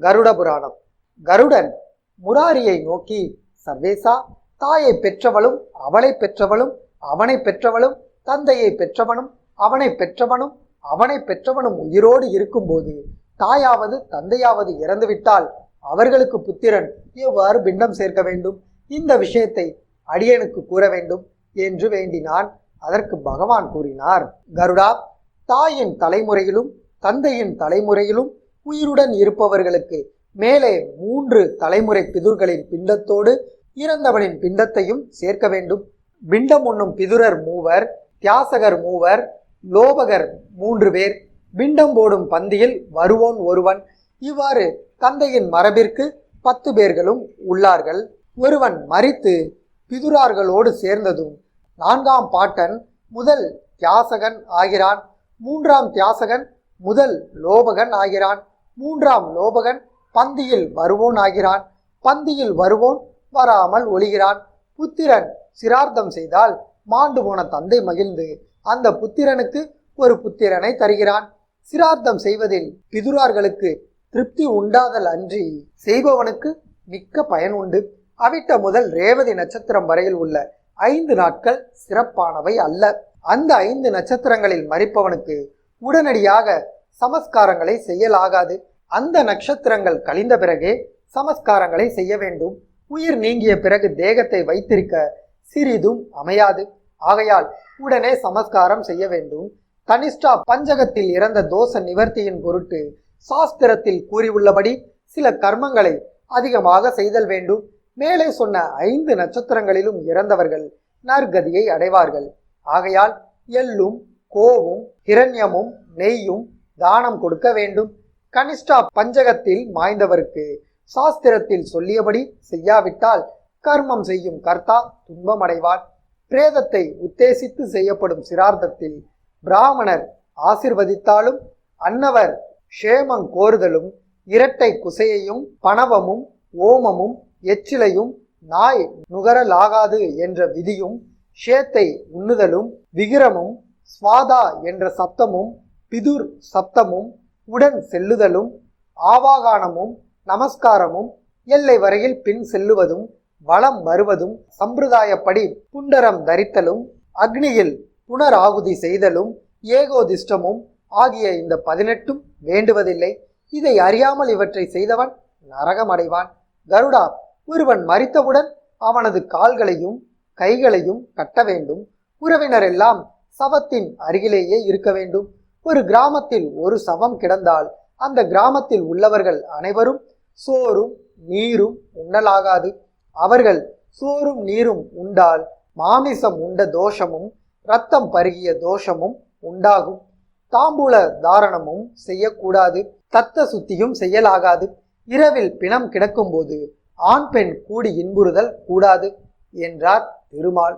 கருட புராணம். கருடன் முராரியை நோக்கி, சர்வேசா, தாயை பெற்றவளும் அவளை பெற்றவளும் அவனை பெற்றவளும் தந்தையை பெற்றவனும் அவனை பெற்றவனும் அவனை பெற்றவனும் உயிரோடு இருக்கும்போது தாயாவது தந்தையாவது இறந்துவிட்டால் அவர்களுக்கு புத்திரன் எவ்வாறு பிண்டம் சேர்க்க வேண்டும்? இந்த விஷயத்தை அடியனுக்கு கூற வேண்டும் என்று வேண்டினான். அதற்கு பகவான் கூறினார், கருடா, தாயின் தலைமுறையிலும் தந்தையின் தலைமுறையிலும் உயிருடன் இருப்பவர்களுக்கு மேலே 3 தலைமுறை பிதுர்களின் பிண்டத்தோடு இறந்தவனின் பிண்டத்தையும் சேர்க்க வேண்டும். பிண்டம் உண்ணும் பிதுரர் 3, தியாசகர் 3, லோபகர் 3 பேர், பிண்டம் போடும் பந்தியில் வருவோன் ஒருவன். இவ்வாறு தந்தையின் மரபிற்கு 10 பேர்களும் உள்ளார்கள். ஒருவன் மரித்து பிதுரார்களோடு சேர்ந்ததும் 4ஆம் பாட்டன் முதல் தியாசகன் ஆகிறான். 3ஆம் தியாசகன் முதல் லோபகன் ஆகிறான். 3ஆம் லோபகன் பந்தியில் வருவோன் ஆகிறான். பந்தியில் வருவோன் வராமல் ஒளிகிறான். புத்திரன் சிரார்த்தம் செய்தால் மாண்டு போன தந்தை மகிழ்ந்து அந்த புத்திரனுக்கு ஒரு புத்திரனை தருகிறான். சிரார்த்தம் செய்வதில் பிதுரார்களுக்கு திருப்தி உண்டாதல் அன்றி செய்பவனுக்கு மிக்க பயன் உண்டு. அவிட்ட முதல் ரேவதி நட்சத்திரம் வரையில் உள்ள 5 நாட்கள் சிறப்பானவை அல்ல. அந்த 5 நட்சத்திரங்களில் மரிப்பவனுக்கு உடனடியாக சமஸ்காரங்களை செய்யலாகாது. அந்த நட்சத்திரங்கள் கழிந்த பிறகே சமஸ்காரங்களை செய்ய வேண்டும். உயிர் நீங்கிய பிறகு தேகத்தை வைத்திருக்க சிறிதும் அமையாது. ஆகையால் உடனே சமஸ்காரம் செய்ய வேண்டும். தனிஷ்டா பஞ்சகத்தில் இறந்த தோஷ நிவர்த்தியின் பொருட்டு சாஸ்திரத்தில் கூறியுள்ளபடி சில கர்மங்களை அதிகமாக செய்தல் வேண்டும். மேலே சொன்ன 5 நட்சத்திரங்களிலும் இறந்தவர்கள் நற்கதியை அடைவார்கள். ஆகையால் எள்ளும் கோவும் ஹிரண்யமும் நெய்யும் தானம் கொடுக்க வேண்டும். கனிஷ்டா பஞ்சகத்தில் மாய்ந்தவருக்கு சாஸ்திரத்தில் சொல்லியபடி செய்யாவிட்டால் கர்மம் செய்யும் கர்த்தா துன்பமடைவார். பிரேதத்தை உத்தேசித்து செய்யப்படும் சிரார்த்தத்தில் பிராமணர் ஆசிர்வதித்தாலும் அன்னவர் க்ஷேமம் கோருதலும் இரட்டை குசையையும் பணவமும் ஓமமும் எச்சிலையும் நாய் நுகரலாகாது என்ற விதியும் ஷேத்தை உண்ணுதலும் விகிரமும் ஸ்வாதா என்ற சப்தமும் பிதுர் சப்தமும் உடன் செல்லுதலும் ஆவாகானமும் நமஸ்காரமும் எல்லை வரையில் பின் செல்லுவதும் வலம் வருவதும் சம்பிரதாயப்படி புண்டரம் தரித்தலும் அக்னியில் புனராகுதி செய்தலும் ஏகோதிஷ்டமும் ஆகிய இந்த 18ம் வேண்டுவதில்லை. இதை அறியாமல் இவற்றை செய்தவன் நரகமடைவான். கருடா, ஒருவன் மரித்தவுடன் அவனது கால்களையும் கைகளையும் கட்ட வேண்டும். உறவினர் எல்லாம் சவத்தின் அருகிலேயே இருக்க வேண்டும். ஒரு கிராமத்தில் ஒரு சவம் கிடந்தால் அந்த கிராமத்தில் உள்ளவர்கள் அனைவரும் சோறும் நீரும் உண்ணலாகாது. அவர்கள் சோறும் நீரும் உண்டால் மாமிசம் உண்ட தோஷமும் இரத்தம் பருகிய தோஷமும் உண்டாகும். தாம்பூல தாரணமும் செய்யக்கூடாது. தத்த சுத்தியும் செய்யலாகாது. இரவில் பிணம் கிடக்கும்போது ஆண் பெண் கூடி இன்புறுதல் கூடாது என்றார் திருமால்.